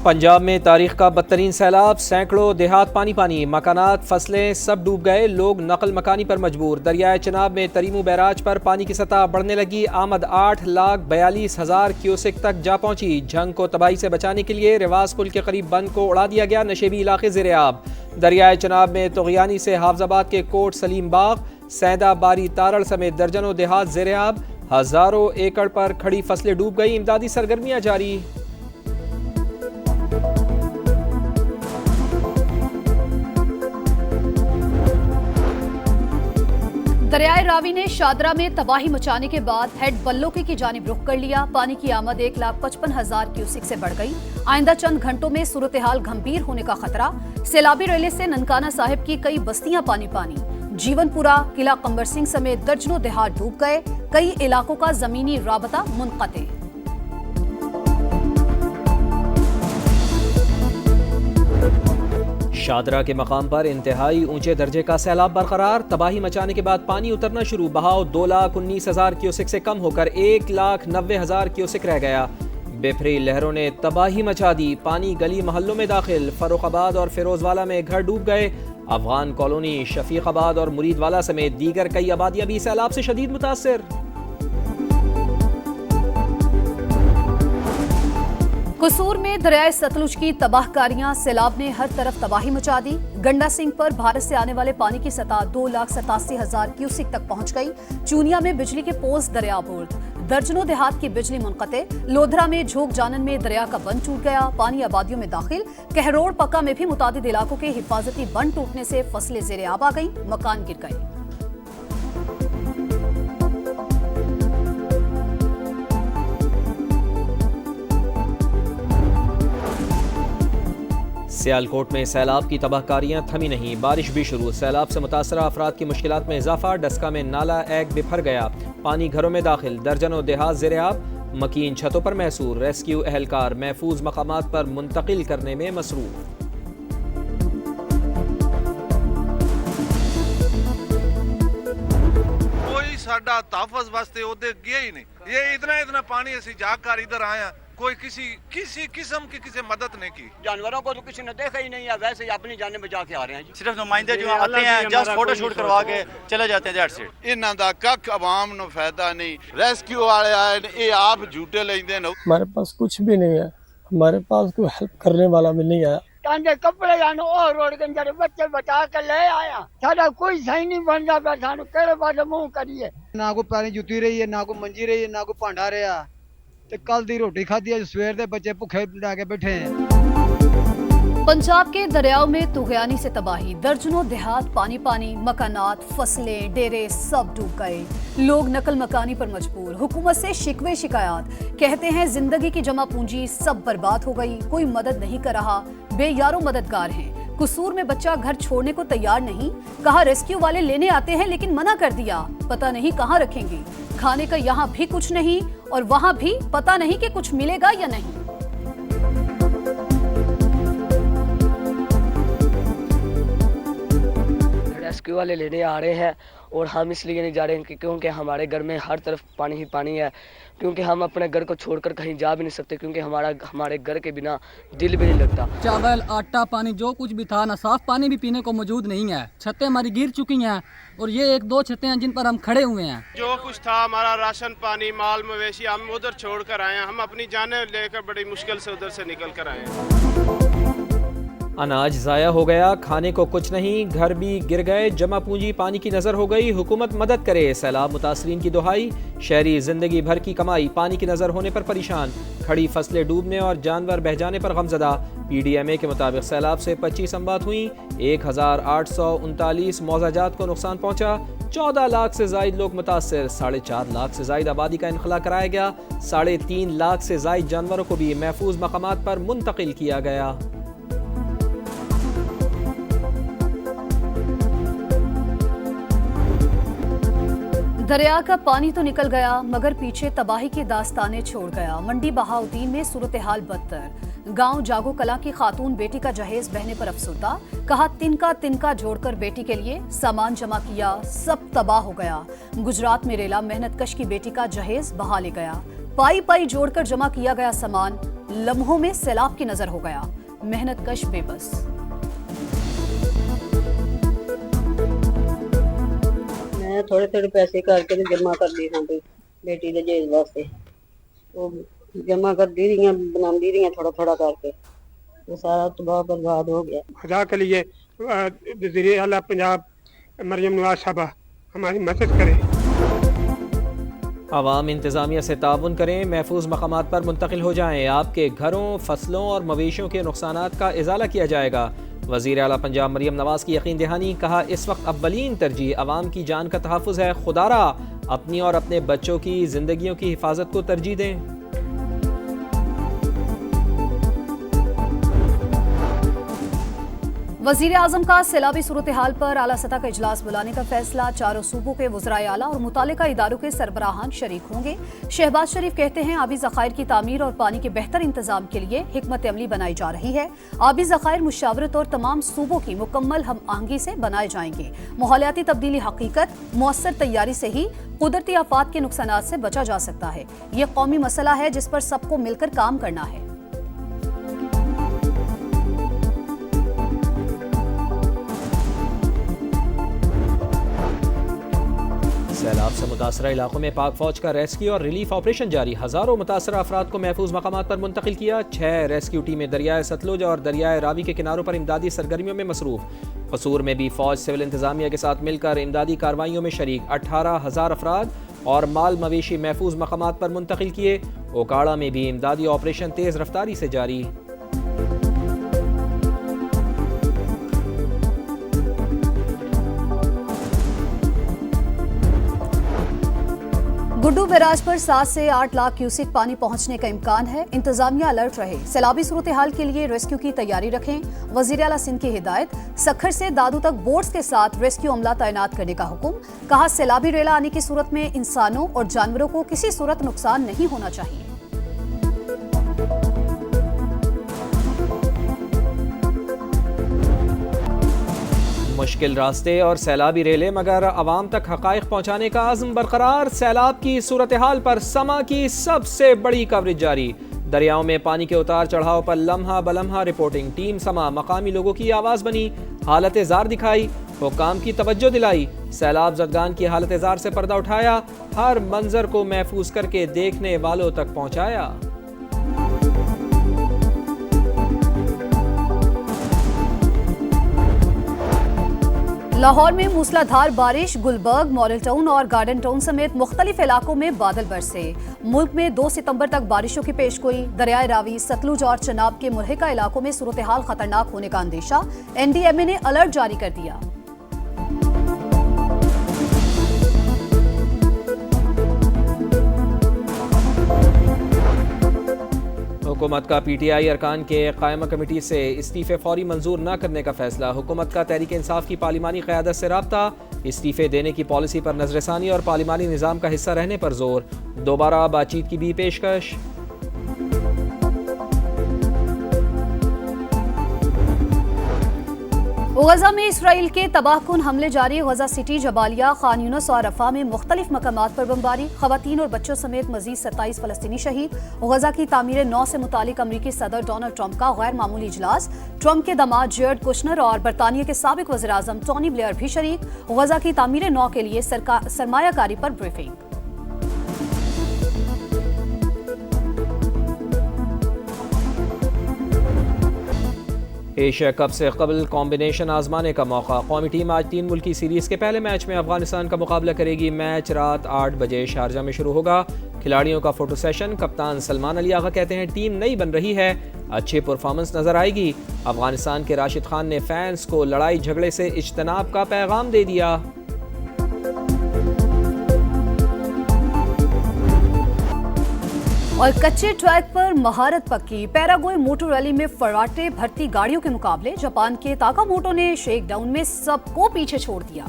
पंजाब में तारीख का बदतरीन सैलाब, सैकड़ों देहात पानी पानी, मकानात फसलें सब डूब गए, लोग नकल मकानी पर मजबूर। दरियाए चनाब में तरीमू बैराज पर पानी की सतह बढ़ने लगी, आमद 8,42,000 क्यूसेक तक जा पहुंची। झंग को तबाही से बचाने के लिए रिवाज पुल के करीब बंद को उड़ा दिया गया, नशेबी इलाके ज़ेर-ए-आब। दरियाए चनाब में तुग़यानी से हाफजाबाद के कोट सलीम बाग, सैदा बारी तारड़ समेत दर्जनों देहात ज़ेर-ए-आब, हज़ारों एकड़ पर खड़ी फसलें डूब गई। इमदादी सरगर्मियाँ जारी। दरियाए रावी ने शादरा में तबाही मचाने के बाद हेड बल्लोके की जानिब रुख कर लिया। पानी की आमद 1,55,000 क्यूसेक से बढ़ गई। आइंदा चंद घंटों में सूरत हाल गंभीर होने का खतरा। सैलाबी रेले से ननकाना साहिब की कई बस्तियां पानी पानी। जीवनपुरा, किला कंबर सिंह समेत दर्जनों देहात डूब गए। कई इलाकों का जमीनी राबता मुनक़ते। शादरा के मकाम पर इंतहाई ऊंचे दर्जे का सैलाब बरकरार। तबाही मचाने के बाद पानी उतरना शुरू। बहाव 2,19,000 क्यूसेक से कम होकर 1,90,000 क्यूसेक रह गया। बेफरी लहरों ने तबाही मचा दी। पानी गली मोहल्लों में दाखिल। फर्रुखाबाद और फिरोजवाला में घर डूब गए। अफगान कॉलोनी, शफीकाबाद और मुरीदवाला समेत दीगर कई आबादियां भी सैलाब से शदीद मुतासिर। कसूर में दरियाए सतलुज की तबाहकारियां, सैलाब ने हर तरफ तबाही मचा दी। गंडा सिंह पर भारत से आने वाले पानी की सतह 2,87,000 क्यूसेक तक पहुंच गई। चूनिया में बिजली के पोल्स दरियाबुर्द, दर्जनों देहात की बिजली मुनक़ते। लोधरा में झोंक जानन में दरिया का बंद टूट गया, पानी आबादियों में दाखिल। कहरोड़ पक्का में भी मुतादिद इलाकों के हिफाजती बंद टूटने से फसलें ज़ेर-ए-आब आ गई, मकान गिर गए। सियालकोट में सैलाब की तबाहकारियां थमी नहीं, बारिश भी शुरू। सैलाब से मुतासरा अफराद की मुश्किलात में इजाफा। डस्का में नाला एक बिफर गया, पानी घरों में दाखिल। दर्जनों देहात ज़ेर-ए-आब, मकीन छतों पर महसूर। रेस्क्यू एहलकार महफूज मकामात पर मुंतकिल करने में मसरूफ। कोई साडा तहफ़्फ़ुज़ वास्ते उधर गया ही नहीं। ये इतना पानी असी जाकर इधर आया, कोई किसी किस्म की किसी मदद नहीं की। जानवरों को तो किसी ने देखा ही नहीं है, वैसे ही अपनी जान बचा के आ रहे हैं जी। सिर्फ नुमाइंदे जो आते हैं जस्ट फोटो शूट करवा के चले जाते हैं। That's it. इन्हां दा कख आवाम नु फायदा नहीं। रेस्क्यू वाले आए ने, ये आप झूठे लेंदे ने। हमारे पास कुछ भी नहीं है, हमारे पास कोई हेल्प करने वाला भी नहीं आया। तांजे कपड़े जानो और रोड के अंदर बच्चे बचा के ले आया। साडा कोई सही नहीं बनदा पिया, सानू केड़े पासे मुंह करिए। ना कोई पानी जुती रही है, ना कोई मंजी रही है, ना कोई भांडा रहा। ते कल दी रोटी खाधी है, सवेर दे बच्चे भुखे लाके बैठे हैं। पंजाब के दरियाओं में तुग़यानी से तबाही, दर्जनों देहात पानी पानी, मकानात, फसलें, डेरे सब डूब गए। लोग नकल मकानी पर मजबूर। हुकूमत से शिकवे शिकायत, कहते हैं जिंदगी की जमा पूंजी सब बर्बाद हो गई, कोई मदद नहीं कर रहा, बेयारो मददगार हैं। कसूर में बच्चा घर छोड़ने को तैयार नहीं, कहा रेस्क्यू वाले लेने आते हैं लेकिन मना कर दिया, पता नहीं कहाँ रखेंगे। खाने का यहाँ भी कुछ नहीं और वहाँ भी पता नहीं कि कुछ मिलेगा या नहीं। रेस्क्यू वाले लेने आ रहे हैं और हम इसलिए नहीं जा रहे हैं क्योंकि हमारे घर में हर तरफ पानी ही पानी है, क्योंकि हम अपने घर को छोड़कर कहीं जा भी नहीं सकते, क्योंकि हमारे घर के बिना दिल भी नहीं लगता। चावल, आटा, पानी जो कुछ भी था ना, साफ पानी भी पीने को मौजूद नहीं है। छतें हमारी गिर चुकी हैं और ये 1-2 छतें हैं जिन पर हम खड़े हुए हैं। जो कुछ था हमारा राशन पानी, माल मवेशी, हम उधर छोड़ कर आए हैं। हम अपनी जानें लेकर बड़ी मुश्किल से उधर से निकल कर आए हैं। अनाज ज़ाया हो गया, खाने को कुछ नहीं, घर भी गिर गए, जमा पूंजी पानी की नज़र हो गई। हुकूमत मदद करे, सैलाब मुतासरीन की दुहाई। शहरी जिंदगी भर की कमाई पानी की नज़र होने पर परेशान। खड़ी फसलें डूबने और जानवर बह जाने पर गमज़दा। PDMA के मुताबिक सैलाब से 25 अमवात हुई, 1,839 मौज़ाजात को नुकसान पहुँचा, 14 लाख से जायद लोग मुतासर, 4.5 लाख से जायद आबादी का इनखला कराया गया, 3.5 लाख से जायद जानवरों को भी महफूज मकामात पर मुंतकिल किया गया। दरिया का पानी तो निकल गया मगर पीछे तबाही की दास्तानें छोड़ गया। मंडी बहाउद्दीन में सूरत हाल बदतर। गांव जागो कला की खातून बेटी का जहेज बहने पर अफसुर्दा, कहा तिनका जोड़कर बेटी के लिए सामान जमा किया, सब तबाह हो गया। गुजरात में रेला मेहनत कश की बेटी का जहेज बहा ले गया। पाई जोड़कर जमा किया गया सामान, लम्हों में सैलाब की नजर हो गया। मेहनत कश बेबस। मैं थोड़े थोड़े पैसे करके जमा कर दी हाँ बेटी के जेल वास्ते, वो जमा कर दी रही बना दी रही थोड़ा थोड़ा करके, वो सारा तबाह बर्बाद हो गया। खुदा के लिए वज़ीर आला पंजाब मरियम नवाज साहबा हमारी मदद करें। आवाम इंतज़ामिया से ताउन करें, महफूज मकामात पर मुंतकिल हो जाएं। आपके घरों, फसलों और मवेशियों के नुकसानात का इजाला किया जाएगा। वज़ीर आला पंजाब मरियम नवाज की यकीन दहानी। कहा, इस वक्त अव्वलीन तरजीह आवाम की जान का तहफ़्फ़ुज़ है। खुदारा अपनी और अपने बच्चों की ज़िंदगियों की हिफाजत को तरजीह दें। वज़ीर आज़म का सैलाबी सूरत हाल पर आला सतह का इजलास बुलाने का फैसला। चारों सूबों के वज़राए आला और मुतालिका इदारों के सरबराहान शरीक होंगे। शहबाज शरीफ कहते हैं, आबी ज़खायर की तामीर और पानी के बेहतर इंतजाम के लिए हिकमत अमली बनाई जा रही है। आबी ज़खायर मुशावरत और तमाम सूबों की मुकम्मल हम आहंगी से बनाए जाएंगे। माहौलियाती तब्दीली हकीकत, मौसर तैयारी से ही कुदरती आफात के नुकसानात से बचा जा सकता है। ये कौमी मसला है जिस पर सबको मिलकर काम करना है। सैलाब से मुतासरा इलाकों में पाक फौज का रेस्क्यू और रिलीफ ऑपरेशन जारी। हजारों मुतासरा अफराद को महफूज मकामात पर मुंतकिल किया। 6 रेस्क्यू टीमें दरियाए सतलुज और दरियाए रावी के किनारों पर इमदादी सरगर्मियों में मसरूफ। कसूर में भी फौज सिविल इंतजामिया के साथ मिलकर इमदादी कार्रवाइयों में शरीक। 18,000 अफराद और माल मवेशी महफूज मकामात पर मुंतकिल किए। ओकाड़ा में भी इमदादी ऑपरेशन तेज रफ्तारी से जारी। गुड्डू बैराज पर 7 से 8 लाख क्यूसेक पानी पहुंचने का इम्कान है। इंतजामिया अलर्ट रहे। सैलाबी सूरत हाल के लिए रेस्क्यू की तैयारी रखें। वज़ीर आला सिंध की हिदायत। सखर से दादू तक बोट्स के साथ रेस्क्यू अमला तैनात करने का हुक्म। कहा, सैलाबी रेला आने की सूरत में इंसानों और जानवरों को किसी सूरत नुकसान नहीं होना चाहिए। मुश्किल रास्ते और सैलाबी रेले मगर आवाम तक हक़ाइक़ पहुँचाने का आज़म बरकरार। सैलाब की सूरत हाल पर समा की सबसे बड़ी कवरेज जारी। दरियाओं में पानी के उतार चढ़ाव पर लम्हा बलम्हा रिपोर्टिंग। टीम समा मकामी लोगों की आवाज़ बनी, हालत ज़ार दिखाई, हुक्काम की तवज्जो दिलाई। सैलाब ज़दगान की हालत ज़ार से पर्दा उठाया, हर मंजर को महफूज करके देखने वालों तक पहुँचाया। लाहौर में मूसलाधार बारिश। गुलबर्ग, मॉडल टाउन और गार्डन टाउन समेत मुख्तलिफ इलाकों में बादल बरसे। मुल्क में 2 सितंबर तक बारिशों की पेशगोई। दरियाए रावी, सतलुज और चनाब के मुल्हिका इलाकों में सूरत हाल खतरनाक होने का अंदेशा। NDMA ने अलर्ट जारी कर दिया। हुकूमत का PTI अरकान के कायमा कमेटी से इस्तीफ़े फौरी मंजूर न करने का फैसला। हुकूमत का तहरीक इंसाफ की पार्लिमानी क़यादत से राब्ता। इस्तीफ़े देने की पॉलिसी पर नज़रसानी और पार्लिमानी निज़ाम का हिस्सा रहने पर जोर। दोबारा बातचीत की भी पेशकश। गजा में इसराइल के तबाहकुन हमले जारी। गजा सिटी, जबालिया, खान यूनिस और रफा में मुख्तलिफ मकामात पर बमबारी। खवातीन और बच्चों समेत मजीद 27 फलस्तीनी शहीद। गजा की तामीर 9 से मुतालिक अमरीकी सदर डोनाल्ड ट्रंप का गैर मामूली इजलास। ट्रंप के दामाद जेरेड कुशनर और बरतानिया के साबिक वज़ीर आज़म टोनी ब्लेयर भी शरीक। गजा की तामीर 9 के लिए सरमायाकारी पर ब्रीफिंग। एशिया कप से कबल कॉम्बिनेशन आजमाने का मौका। कौमी टीम आज 3 मुल्की सीरीज़ के पहले मैच में अफगानिस्तान का मुकाबला करेगी। मैच रात 8 बजे शारजा में शुरू होगा। खिलाड़ियों का फोटो सेशन। कप्तान सलमान अली आगा कहते हैं, टीम नई बन रही है, अच्छी परफॉर्मेंस नजर आएगी। अफगानिस्तान के राशिद खान ने फैंस को लड़ाई झगड़े से इज्तनाब का पैगाम दे दिया। और कच्चे ट्रैक पर महारत पक्की। पैराग्वे मोटर रैली में फराटे भरती गाड़ियों के मुकाबले। जापान के ताकामोटो ने शेकडाउन में सबको पीछे छोड़ दिया।